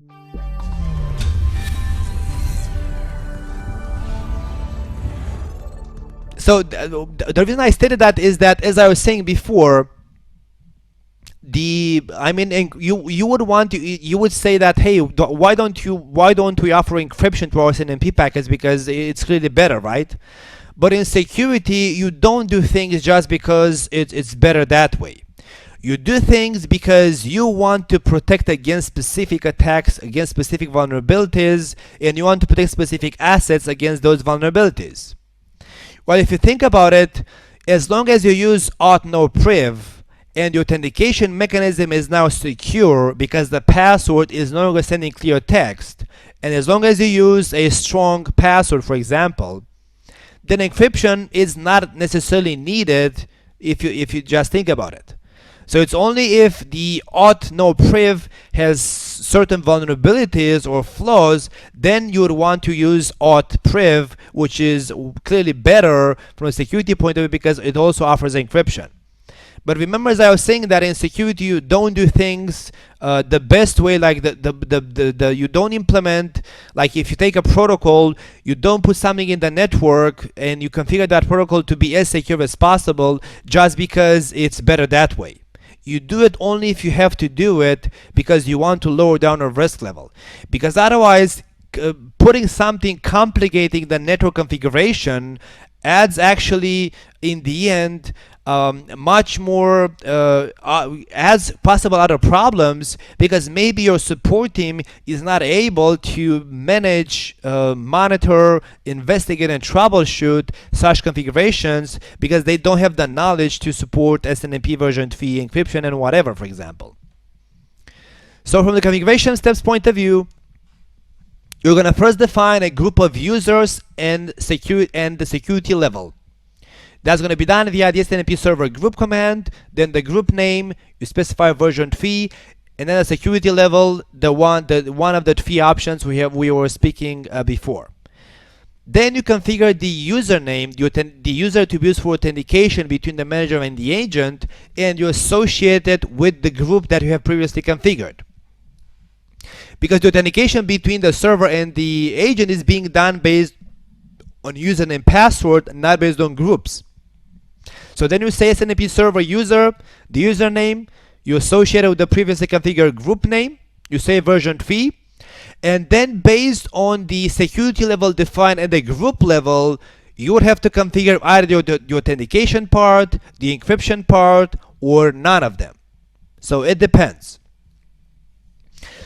So the reason I stated that is that, as I was saying before, you would want to, you would say that, hey, why don't we offer encryption to our SNMP packets, because it's clearly better, right? But in security, you don't do things just because it's better that way. You do things because you want to protect against specific attacks, against specific vulnerabilities, and you want to protect specific assets against those vulnerabilities. Well, if you think about it, as long as you use auth no priv and your authentication mechanism is now secure because the password is no longer sending clear text, and as long as you use a strong password, for example, then encryption is not necessarily needed if you just think about it. So it's only if the auth no priv has certain vulnerabilities or flaws, then you would want to use auth priv, which is clearly better from a security point of view because it also offers encryption. But remember, as I was saying, that in security you don't do things the best way, like you don't implement, like if you take a protocol, you don't put something in the network and you configure that protocol to be as secure as possible just because it's better that way. You do it only if you have to do it because you want to lower down your risk level. Because otherwise, putting something complicating the network configuration adds actually, in the end, much more adds possible other problems, because maybe your support team is not able to manage, monitor, investigate, and troubleshoot such configurations because they don't have the knowledge to support SNMP version 3 encryption and whatever, for example. So from the configuration steps point of view, you're going to first define a group of users and the security level. That's going to be done via the SNMP server group command, then the group name, you specify version 3, and then the security level, one of the 3 options we were speaking before. Then you configure the username, the user to be used for authentication between the manager and the agent, and you associate it with the group that you have previously configured. Because the authentication between the server and the agent is being done based on username password, not based on groups. So then you say SNMP server user, the username, you associate it with the previously configured group name, you say version 3, and then based on the security level defined at the group level, you would have to configure either the authentication part, the encryption part, or none of them. So it depends.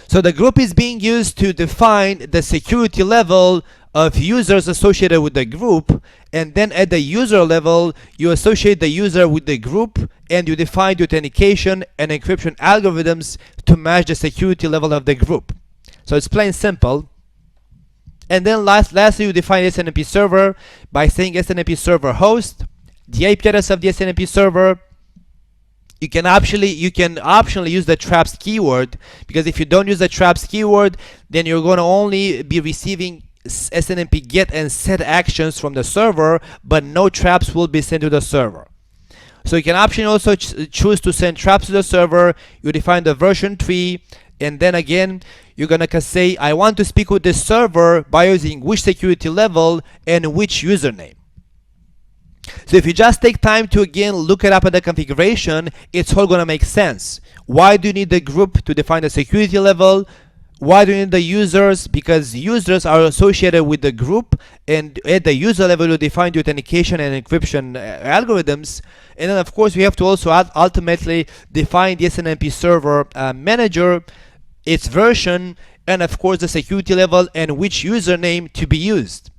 So the group is being used to define the security level of users associated with the group, and then at the user level you associate the user with the group and you define the authentication and encryption algorithms to match the security level of the group. So it's plain simple. And then lastly you define SNMP server by saying SNMP server host, the IP address of the SNMP server. You can optionally use the traps keyword, because if you don't use the traps keyword, then you're going to only be receiving SNMP get and set actions from the server, but no traps will be sent to the server. So you can optionally also choose to send traps to the server. You define the version 3, and then again you're gonna say, I want to speak with this server by using which security level and which username. So if you just take time to again look it up at the configuration, it's all gonna make sense. Why do you need the group? To define the security level. Why do you need the users? Because users are associated with the group, and at the user level you define the authentication and encryption algorithms. And then of course we have to also ultimately define the SNMP server manager, its version, and of course the security level and which username to be used.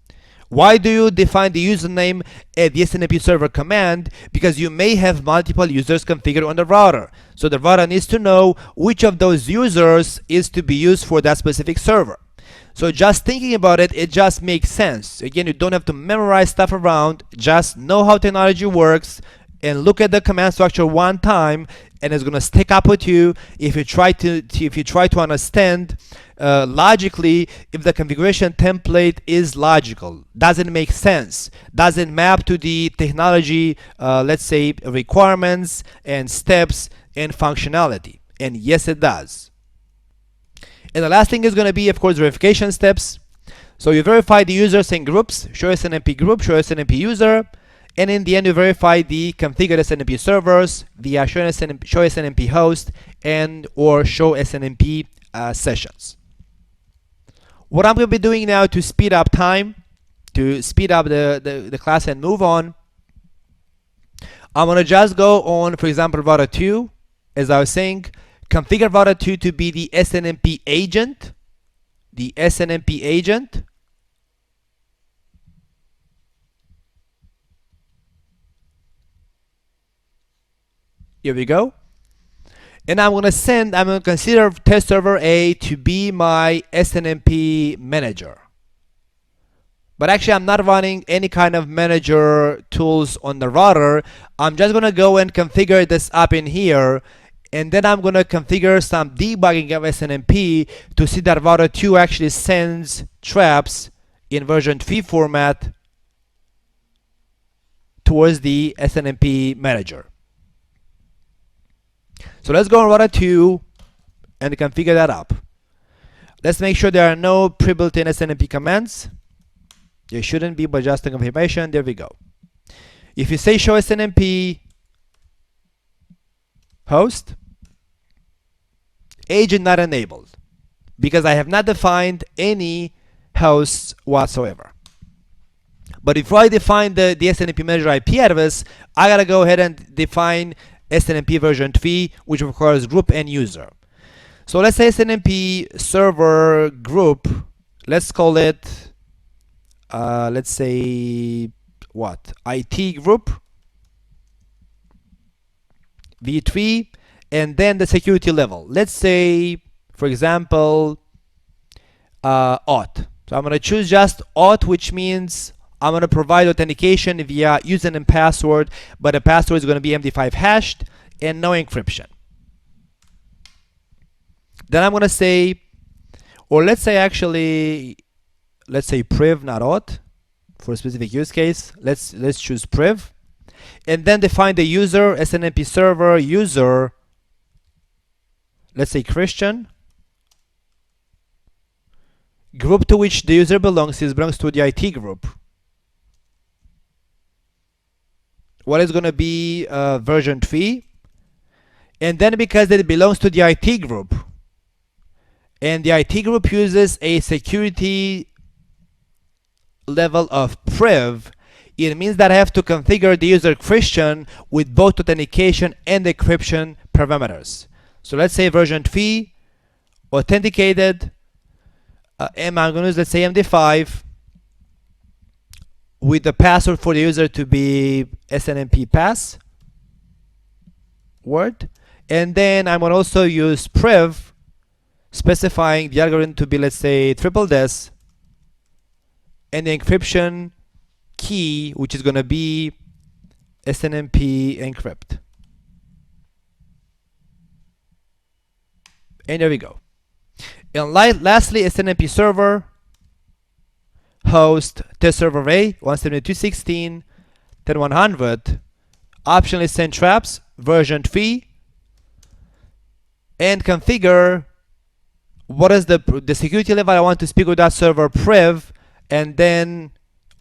Why do you define the username at the SNMP server command? Because you may have multiple users configured on the router. So the router needs to know which of those users is to be used for that specific server. So just thinking about it, it just makes sense. Again, you don't have to memorize stuff around, just know how technology works and look at the command structure one time, and it's going to stick up with you if you try to understand logically if the configuration template is logical, doesn't make sense, doesn't map to the technology, let's say, requirements and steps and functionality. And yes, it does. And the last thing is going to be, of course, verification steps. So you verify the users and groups, show SNMP group, show SNMP user, and in the end you verify the configured SNMP servers via show SNMP host and or show SNMP sessions. What I'm going to be doing now to speed up time, to speed up the class and move on, I'm going to just go on, for example, router 2, as I was saying, configure router 2 to be the SNMP agent, Here we go. And I'm going to consider test server A to be my SNMP manager. But actually, I'm not running any kind of manager tools on the router. I'm just going to go and configure this up in here. And then I'm going to configure some debugging of SNMP to see that router 2 actually sends traps in version 3 format towards the SNMP manager. So let's go on router 2 and configure that up. Let's make sure there are no pre-built-in SNMP commands. There shouldn't be, but just a confirmation. There we go. If you say show SNMP host, agent not enabled, because I have not defined any hosts whatsoever. But if I define the SNMP manager IP address, I gotta go ahead and define SNMP version 3, which requires group and user. So let's say SNMP server group, let's call it, let's say, what? IT group v3, and then the security level. Let's say, for example, auth. So I'm going to choose just auth, which means I'm going to provide authentication via username and password, but the password is going to be MD5 hashed and no encryption. Then I'm going to say, or let's say actually, let's say priv, not auth, for a specific use case. Let's choose priv, and then define the user, SNMP server user, let's say Christian. Group to which the user belongs to the IT group. What is going to be version 3, and then because it belongs to the IT group, and the IT group uses a security level of priv, it means that I have to configure the user Christian with both authentication and encryption parameters. So let's say version 3, authenticated, and I'm going to use, let's say, MD5, with the password for the user to be SNMP pass word, and then I'm going to also use priv, specifying the algorithm to be, let's say, triple des, and the encryption key, which is going to be SNMP encrypt. And there we go. And lastly, SNMP server host test server A 172.16.10.100, optionally send traps version 3, and configure what is the security level I want to speak with that server priv, and then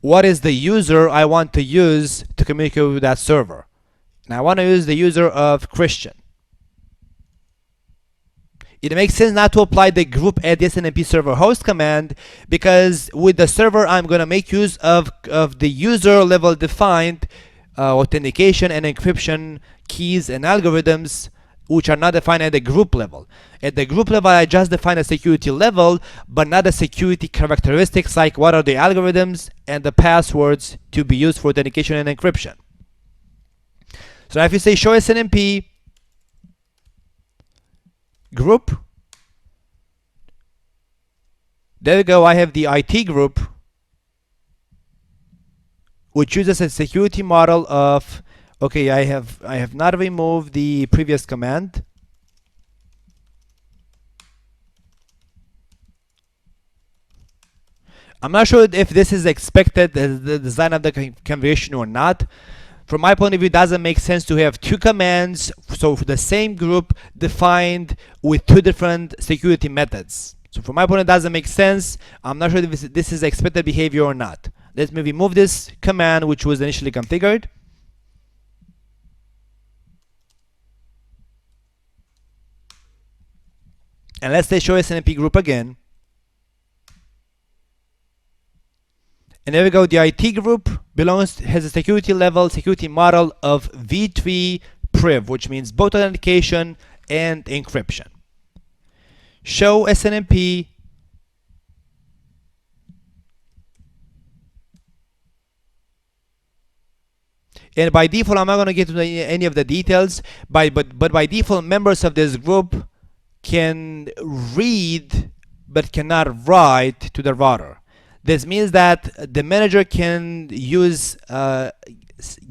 what is the user I want to use to communicate with that server. And I want to use the user of Christian. It makes sense not to apply the group at the SNMP server host command, because with the server I'm going to make use of the user level defined authentication and encryption keys and algorithms, which are not defined at the group level. At the group level, I just define a security level, but not the security characteristics like what are the algorithms and the passwords to be used for authentication and encryption. So now if you say show SNMP group, there we go, I have the IT group, which uses a security model of, okay, I have not removed the previous command. I'm not sure if this is expected as the design of the configuration or not. From my point of view, it doesn't make sense to have two commands, so for the same group defined with two different security methods. So from my point, it doesn't make sense. I'm not sure if this is expected behavior or not. Let's maybe move this command, which was initially configured. And let's say show SNMP group again. And there we go. The IT group has a security level, security model of v3 priv, which means both authentication and encryption. Show SNMP. And by default, I'm not going to get into any of the details, but by default, members of this group can read but cannot write to the router. This means that the manager can use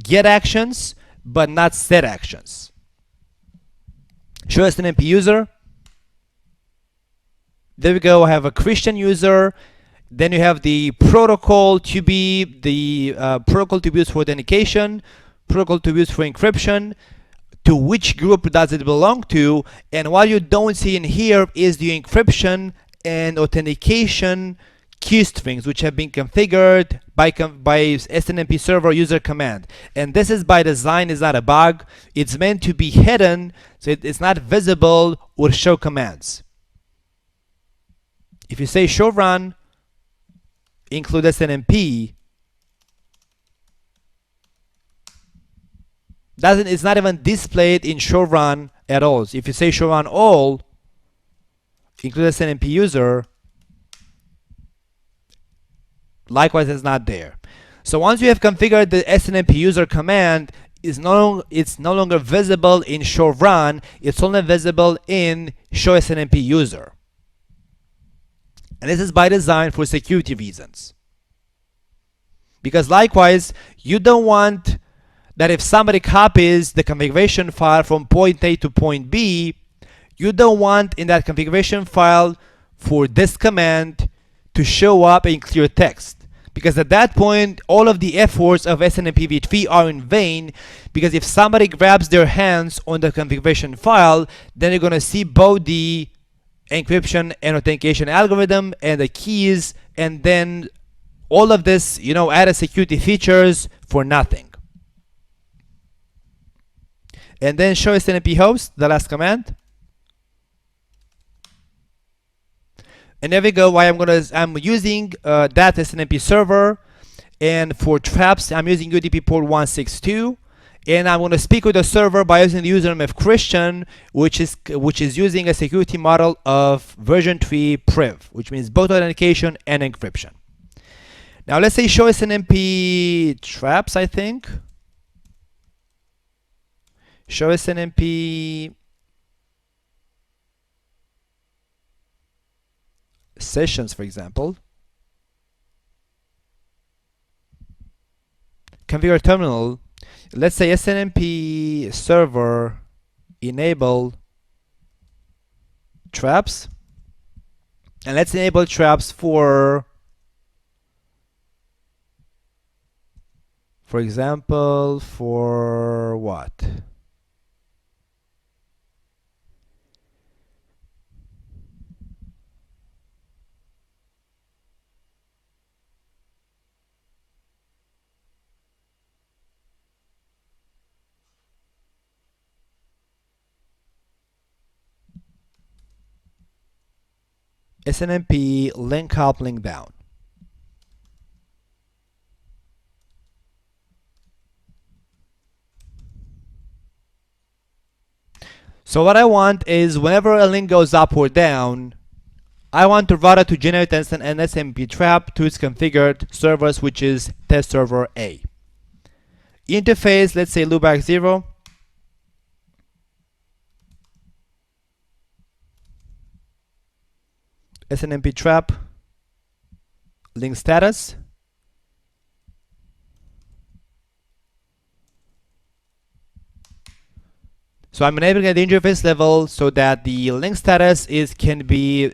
get actions but not set actions. Show SNMP user. There we go. I have a Christian user. Then you have the protocol to be protocol to be used for authentication, protocol to be used for encryption. To which group does it belong to? And what you don't see in here is the encryption and authentication key strings, which have been configured by SNMP server user command. And this is by design, is not a bug. It's meant to be hidden, so it's not visible with show commands. If you say show run, include SNMP, it's not even displayed in show run at all. So if you say show run all, include SNMP user, likewise it's not there. So once you have configured the SNMP user command, it's no longer visible in show run, it's only visible in show SNMP user. And this is by design for security reasons. Because likewise, you don't want that if somebody copies the configuration file from point A to point B, you don't want in that configuration file for this command to show up in clear text. Because at that point, all of the efforts of SNMPv3 are in vain, because if somebody grabs their hands on the configuration file, then you're going to see both the encryption and authentication algorithm and the keys, and then all of this, added security features for nothing. And then show SNMP host, the last command. And there we go. I'm using that SNMP server, and for traps I'm using UDP port 162, and I'm going to speak with the server by using the username of Christian, which is using a security model of version 3 priv, which means both authentication and encryption. Now let's say show SNMP traps, I think. Show SNMP sessions, for example. Configure terminal. Let's say SNMP server enable traps, and let's enable traps for example, for what? SNMP link up, link down. So what I want is whenever a link goes up or down, I want the router to generate an SNMP trap to its configured servers, which is test server A. Interface, let's say loopback 0. SNMP trap, link status. So I'm enabling at the interface level so that the link status can be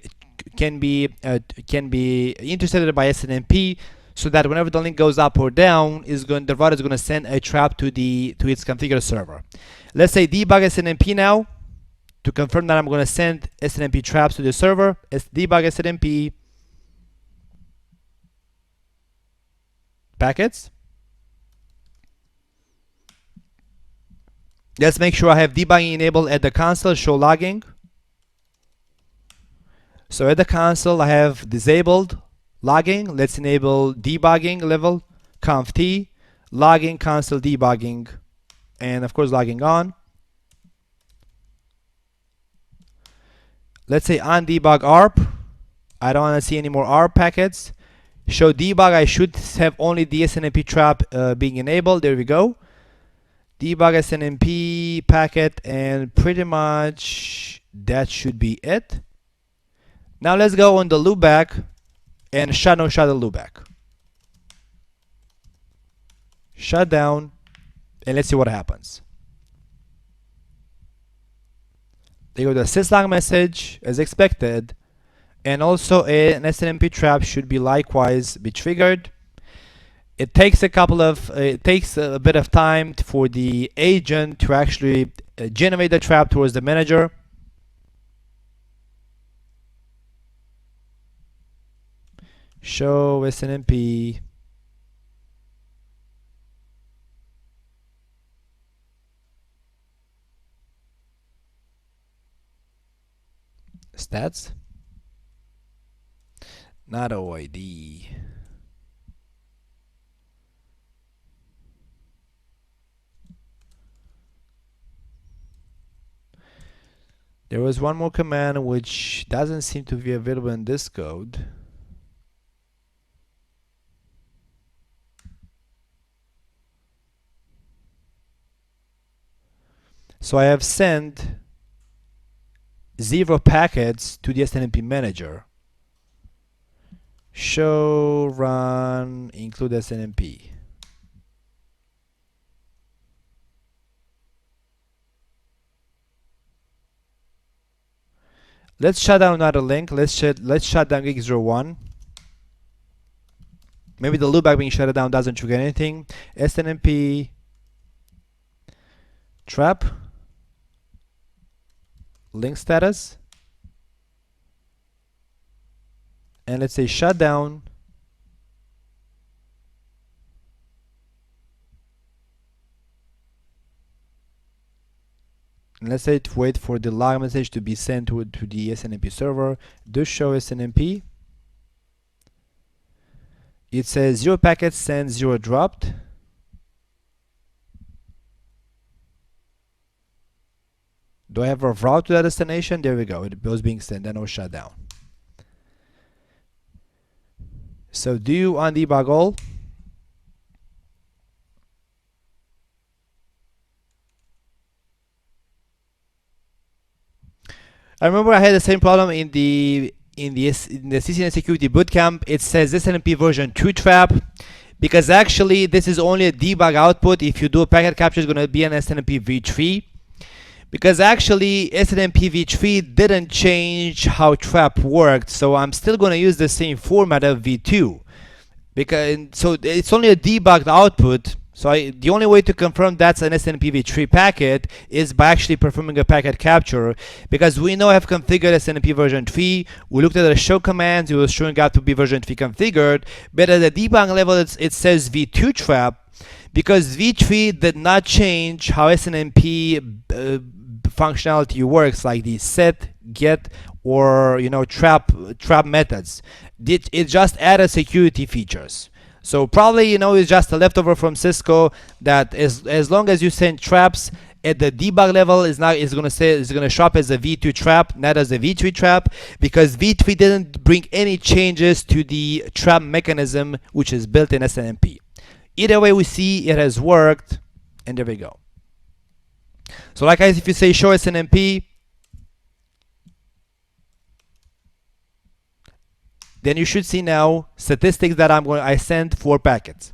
intercepted by SNMP, so that whenever the link goes up or down, the router is going to send a trap to its configured server. Let's say debug SNMP now. to confirm that I'm going to send SNMP traps to the server. Debug SNMP packets. Let's make sure I have debugging enabled at the console, show logging. So at the console, I have disabled logging. Let's enable debugging level, conf t, logging, console debugging, and of course logging on. Let's say on debug ARP. I don't want to see any more ARP packets. Show debug, I should have only the SNMP trap being enabled. There we go. Debug SNMP packet, and pretty much that should be it. Now let's go on the loopback and shut the loopback. Shut down, and let's see what happens. There you go, the syslog message as expected, and also an SNMP trap should be likewise be triggered. It takes a bit of time for the agent to actually generate the trap towards the manager. Show SNMP. Stats. Not OID. There was one more command which doesn't seem to be available in this code. So I have sent 0 packets to the SNMP manager. Show run include SNMP. Let's shut down another link. Let's shut down gig01. Maybe the loopback being shut down doesn't trigger anything. SNMP trap link status, and let's say shut down. And let's say to wait for the log message to be sent to the SNMP server. Do show SNMP. It says 0 packets sent, 0 dropped. Do I have a route to that destination? There we go. It was being sent, then it was shut down. So do on debug all. I remember I had the same problem in the CCNA security bootcamp. It says SNMP version 2 trap, because actually this is only a debug output. If you do a packet capture, it's going to be an SNMPv3. Because actually SNMPv3 didn't change how trap worked, so I'm still going to use the same format of v2. So it's only a debugged output. So the only way to confirm that's an SNMPv3 packet is by actually performing a packet capture, because we know I have configured SNMP version 3. We looked at the show commands, it was showing out to be version 3 configured, but at the debug level it says v2 trap, because v3 did not change how SNMP functionality works, like the set, get, or trap methods. It just added security features. So probably it's just a leftover from CISCO, that as long as you send traps at the debug level, it's going to show up as a v2 trap, not as a v3 trap, because v3 didn't bring any changes to the trap mechanism which is built in SNMP. Either way, we see it has worked, and there we go. So like if you say show SNMP, then you should see now statistics that I sent 4 packets.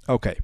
Okay.